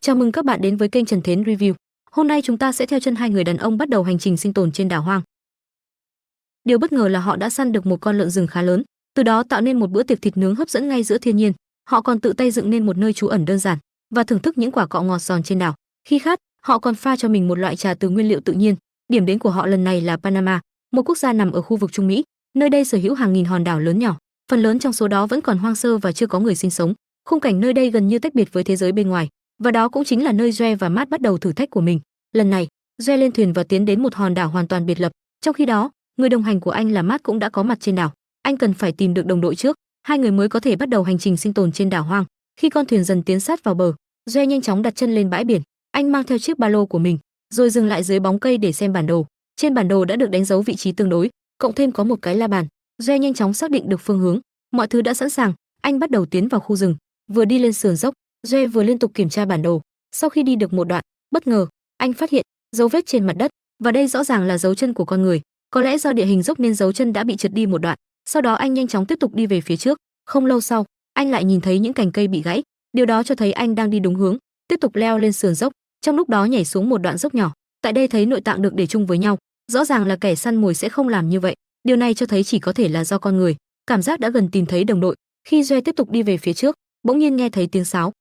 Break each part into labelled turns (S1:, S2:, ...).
S1: Chào mừng các bạn đến với kênh Trần Thiến Review. Hôm nay chúng ta sẽ theo chân hai người đàn ông bắt đầu hành trình sinh tồn trên đảo hoang. Điều bất ngờ là họ đã săn được một con lợn rừng khá lớn, từ đó tạo nên một bữa tiệc thịt nướng hấp dẫn ngay giữa thiên nhiên. Họ còn tự tay dựng nên một nơi trú ẩn đơn giản và thưởng thức những quả cọ ngọt giòn trên đảo. Khi khát, họ còn pha cho mình một loại trà từ nguyên liệu tự nhiên. Điểm đến của họ lần này là Panama, một quốc gia nằm ở khu vực Trung Mỹ. Nơi đây sở hữu hàng nghìn hòn đảo lớn nhỏ, phần lớn trong số đó vẫn còn hoang sơ và chưa có người sinh sống. Khung cảnh nơi đây gần như tách biệt với thế giới bên ngoài. Và đó cũng chính là nơi Joe và Matt bắt đầu thử thách của mình. Lần này, Joe lên thuyền và tiến đến một hòn đảo hoàn toàn biệt lập. Trong khi đó, người đồng hành của anh là Matt cũng đã có mặt trên đảo. Anh cần phải tìm được đồng đội trước, hai người mới có thể bắt đầu hành trình sinh tồn trên đảo hoang. Khi con thuyền dần tiến sát vào bờ, Joe nhanh chóng đặt chân lên bãi biển. Anh mang theo chiếc ba lô của mình, rồi dừng lại dưới bóng cây để xem bản đồ. Trên bản đồ đã được đánh dấu vị trí tương đối, cộng thêm có một cái la bàn. Joe nhanh chóng xác định được phương hướng. Mọi thứ đã sẵn sàng, anh bắt đầu tiến vào khu rừng. Vừa đi lên sườn dốc, Joe vừa liên tục kiểm tra bản đồ. Sau khi đi được một đoạn, bất ngờ, anh phát hiện dấu vết trên mặt đất, và đây rõ ràng là dấu chân của con người. Có lẽ do địa hình dốc nên dấu chân đã bị trượt đi một đoạn. Sau đó anh nhanh chóng tiếp tục đi về phía trước. Không lâu sau, anh lại nhìn thấy những cành cây bị gãy. Điều đó cho thấy anh đang đi đúng hướng. Tiếp tục leo lên sườn dốc, trong lúc đó nhảy xuống một đoạn dốc nhỏ. Tại đây thấy nội tạng được để chung với nhau. Rõ ràng là kẻ săn mồi sẽ không làm như vậy. Điều này cho thấy chỉ có thể là do con người. Cảm giác đã gần tìm thấy đồng đội. Khi Joe tiếp tục đi về phía trước, bỗng nhiên nghe thấy tiếng sáo.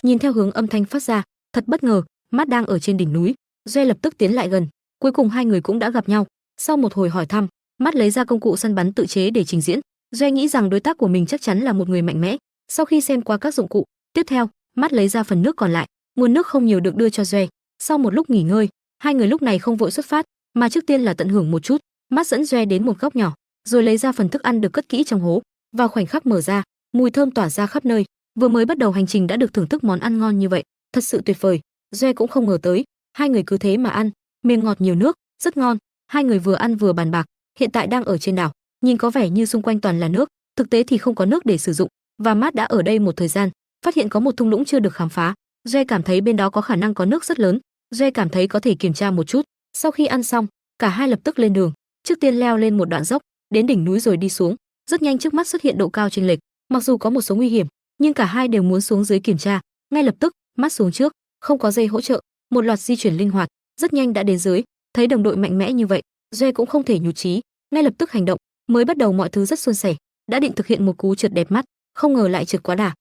S1: Nhìn theo hướng âm thanh phát ra, thật bất ngờ, Matt đang ở trên đỉnh núi. Joe lập tức tiến lại gần. Cuối cùng hai người cũng đã gặp nhau. Sau một hồi hỏi thăm, Matt lấy ra công cụ săn bắn tự chế để trình diễn. Joe nghĩ rằng đối tác của mình chắc chắn là một người mạnh mẽ. Sau khi xem qua các dụng cụ, tiếp theo, Matt lấy ra phần nước còn lại. Nguồn nước không nhiều được đưa cho Joe. Sau một lúc nghỉ ngơi, hai người lúc này không vội xuất phát, mà trước tiên là tận hưởng một chút. Matt dẫn Joe đến một góc nhỏ, rồi lấy ra phần thức ăn được cất kỹ trong hố. Vào khoảnh khắc mở ra, mùi thơm tỏa ra khắp nơi. Vừa mới bắt đầu hành trình đã được thưởng thức món ăn ngon như vậy, thật sự tuyệt vời. Joe cũng không ngờ tới, hai người cứ thế mà ăn, mềm ngọt nhiều nước, rất ngon. Hai người vừa ăn vừa bàn bạc. Hiện tại đang ở trên đảo, nhìn có vẻ như xung quanh toàn là nước, thực tế thì không có nước để sử dụng. Và Matt đã ở đây một thời gian, phát hiện có một thung lũng chưa được khám phá. Joe cảm thấy bên đó có khả năng có nước rất lớn. Joe cảm thấy có thể kiểm tra một chút. Sau khi ăn xong, cả hai lập tức lên đường. Trước tiên leo lên một đoạn dốc, đến đỉnh núi rồi đi xuống. Rất nhanh trước mắt xuất hiện độ cao chênh lệch, mặc dù có một số nguy hiểm, nhưng cả hai đều muốn xuống dưới kiểm tra. Ngay lập tức, Matt xuống trước, không có dây hỗ trợ, một loạt di chuyển linh hoạt, rất nhanh đã đến dưới. Thấy đồng đội mạnh mẽ như vậy, Joe cũng không thể nhụt chí, ngay lập tức hành động. Mới bắt đầu mọi thứ rất suôn sẻ, đã định thực hiện một cú trượt đẹp mắt, không ngờ lại trượt quá đà.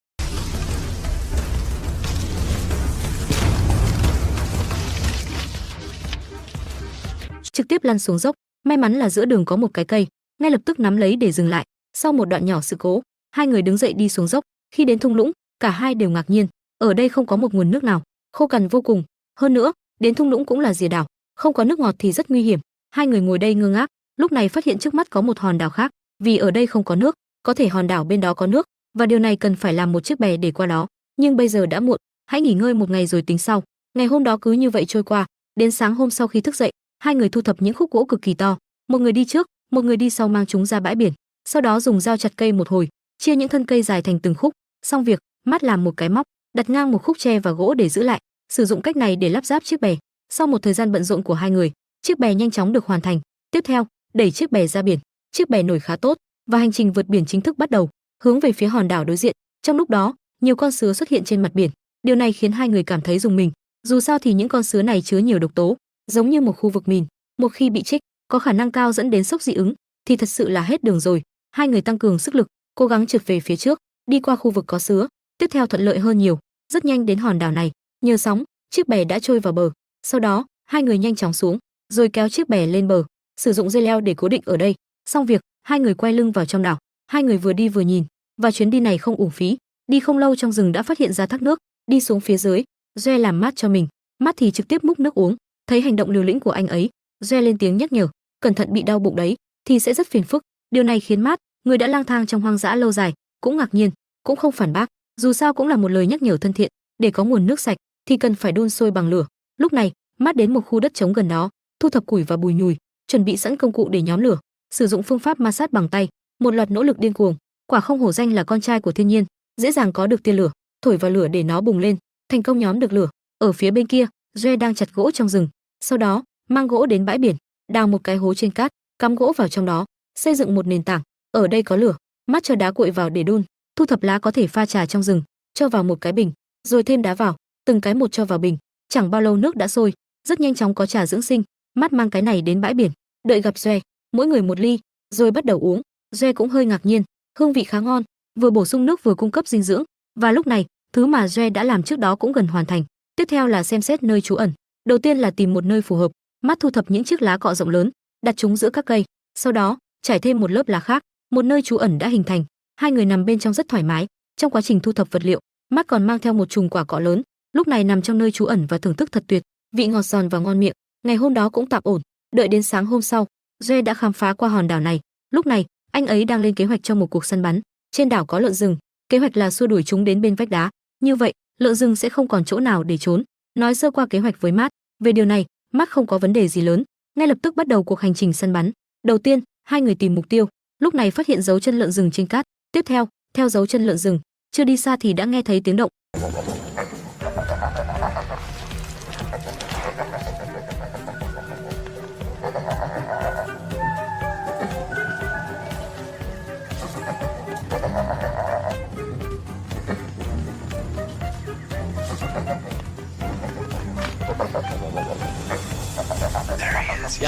S1: Trực tiếp lăn xuống dốc. May mắn là giữa đường có một cái cây, ngay lập tức nắm lấy để dừng lại. Sau một đoạn nhỏ sự cố, hai người đứng dậy đi xuống dốc. Khi đến thung lũng, cả hai đều ngạc nhiên, ở đây không có một nguồn nước nào, khô cằn vô cùng. Hơn nữa, đến thung lũng cũng là rìa đảo, không có nước ngọt thì rất nguy hiểm. Hai người ngồi đây ngơ ngác, lúc này phát hiện trước mắt có một hòn đảo khác. Vì ở đây không có nước, có thể hòn đảo bên đó có nước, và điều này cần phải làm một chiếc bè để qua đó. Nhưng bây giờ đã muộn, hãy nghỉ ngơi một ngày rồi tính sau. Ngày hôm đó cứ như vậy trôi qua. Đến sáng hôm sau khi thức dậy, hai người thu thập những khúc gỗ cực kỳ to, một người đi trước, một người đi sau mang chúng ra bãi biển. Sau đó dùng dao chặt cây một hồi, chia những thân cây dài thành từng khúc. Xong việc, Matt làm một cái móc, đặt ngang một khúc tre và gỗ để giữ lại, sử dụng cách này để lắp ráp chiếc bè. Sau một thời gian bận rộn của hai người, chiếc bè nhanh chóng được hoàn thành. Tiếp theo, đẩy chiếc bè ra biển. Chiếc bè nổi khá tốt và hành trình vượt biển chính thức bắt đầu, hướng về phía hòn đảo đối diện. Trong lúc đó, nhiều con sứa xuất hiện trên mặt biển. Điều này khiến hai người cảm thấy rùng mình. Dù sao thì những con sứa này chứa nhiều độc tố, giống như một khu vực mìn. Một khi bị trích, có khả năng cao dẫn đến sốc dị ứng, thì thật sự là hết đường rồi. Hai người tăng cường sức lực, cố gắng trượt về phía trước, đi qua khu vực có sứa. Tiếp theo thuận lợi hơn nhiều, rất nhanh đến hòn đảo này. Nhờ sóng, chiếc bè đã trôi vào bờ. Sau đó, hai người nhanh chóng xuống, rồi kéo chiếc bè lên bờ, sử dụng dây leo để cố định ở đây. Xong việc, hai người quay lưng vào trong đảo. Hai người vừa đi vừa nhìn, và chuyến đi này không uổng phí. Đi không lâu trong rừng đã phát hiện ra thác nước, đi xuống phía dưới. Joe làm mát cho mình, Matt thì trực tiếp múc nước uống. Thấy hành động liều lĩnh của anh ấy, Joe lên tiếng nhắc nhở, cẩn thận bị đau bụng đấy, thì sẽ rất phiền phức. Điều này khiến Matt, người đã lang thang trong hoang dã lâu dài, cũng ngạc nhiên, cũng không phản bác. Dù sao cũng là một lời nhắc nhở thân thiện, để có nguồn nước sạch thì cần phải đun sôi bằng lửa. Lúc này, Matt đến một khu đất trống gần đó, thu thập củi và bùi nhùi, chuẩn bị sẵn công cụ để nhóm lửa, sử dụng phương pháp ma sát bằng tay. Một loạt nỗ lực điên cuồng, quả không hổ danh là con trai của thiên nhiên, dễ dàng có được tia lửa, thổi vào lửa để nó bùng lên, thành công nhóm được lửa. Ở phía bên kia, Joe đang chặt gỗ trong rừng, sau đó mang gỗ đến bãi biển, đào một cái hố trên cát, cắm gỗ vào trong đó, xây dựng một nền tảng. Ở đây có lửa, Mát cho đá cuội vào để đun, thu thập lá có thể pha trà trong rừng, cho vào một cái bình, rồi thêm đá vào, từng cái một cho vào bình. Chẳng bao lâu nước đã sôi, rất nhanh chóng có trà dưỡng sinh. Mát mang cái này đến bãi biển, đợi gặp Doe, mỗi người một ly, rồi bắt đầu uống. Doe cũng hơi ngạc nhiên, hương vị khá ngon, vừa bổ sung nước vừa cung cấp dinh dưỡng. Và lúc này, thứ mà Doe đã làm trước đó cũng gần hoàn thành. Tiếp theo là xem xét nơi trú ẩn. Đầu tiên là tìm một nơi phù hợp, Mát thu thập những chiếc lá cọ rộng lớn, đặt chúng giữa các cây, sau đó trải thêm một lớp lá khác. Một nơi trú ẩn đã hình thành. Hai người nằm bên trong rất thoải mái. Trong quá trình thu thập vật liệu, Mát còn mang theo một chùm quả cọ lớn, lúc này nằm trong nơi trú ẩn và thưởng thức thật tuyệt, vị ngọt giòn và ngon miệng. Ngày hôm đó cũng tạm ổn. Đợi đến sáng hôm sau, Doe đã khám phá qua hòn đảo này. Lúc này, anh ấy đang lên kế hoạch cho một cuộc săn bắn. Trên đảo có lợn rừng, kế hoạch là xua đuổi chúng đến bên vách đá. Như vậy, lợn rừng sẽ không còn chỗ nào để trốn. Nói sơ qua kế hoạch với Mát, về điều này, Mát không có vấn đề gì lớn, ngay lập tức bắt đầu cuộc hành trình săn bắn. Đầu tiên, hai người tìm mục tiêu, lúc này phát hiện dấu chân lợn rừng trên cát. Tiếp theo, theo dấu chân lợn rừng, chưa đi xa thì đã nghe thấy tiếng động.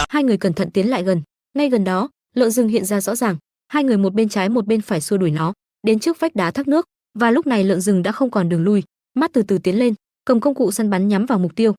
S1: Hai người cẩn thận tiến lại gần, ngay gần đó, lợn rừng hiện ra rõ ràng. Hai người một bên trái một bên phải xua đuổi nó, đến trước vách đá thác nước, và lúc này lợn rừng đã không còn đường lui. Mát từ từ tiến lên, cầm công cụ săn bắn nhắm vào mục tiêu.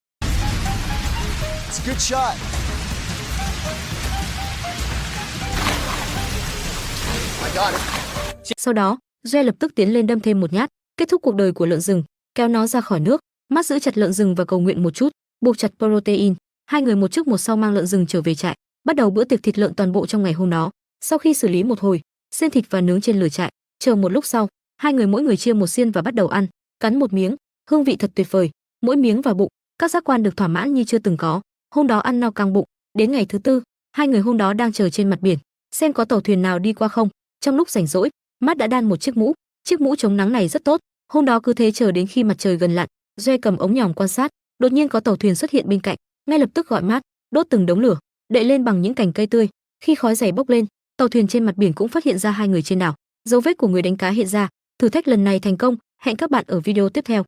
S1: Sau đó, Doe lập tức tiến lên đâm thêm một nhát, kết thúc cuộc đời của lợn rừng, kéo nó ra khỏi nước. Mát giữ chặt lợn rừng và cầu nguyện một chút, buộc chặt protein. Hai người một trước một sau mang lợn rừng trở về trại, bắt đầu bữa tiệc thịt lợn toàn bộ trong ngày hôm đó. Sau khi xử lý một hồi, xiên thịt và nướng trên lửa trại. Chờ một lúc sau, hai người mỗi người chia một xiên và bắt đầu ăn. Cắn một miếng, hương vị thật tuyệt vời. Mỗi miếng vào bụng, các giác quan được thỏa mãn như chưa từng có. Hôm đó ăn no căng bụng. Đến ngày thứ tư, hai người hôm đó đang chờ trên mặt biển, xem có tàu thuyền nào đi qua không. Trong lúc rảnh rỗi, Mát đã đan một chiếc mũ chống nắng này rất tốt. Hôm đó cứ thế chờ đến khi mặt trời gần lặn, Doe cầm ống nhòm quan sát. Đột nhiên có tàu thuyền xuất hiện bên cạnh, ngay lập tức gọi Mát đốt từng đống lửa, đậy lên bằng những cành cây tươi. Khi khói dày bốc lên, tàu thuyền trên mặt biển cũng phát hiện ra hai người trên đảo. Dấu vết của người đánh cá hiện ra. Thử thách lần này thành công. Hẹn các bạn ở video tiếp theo.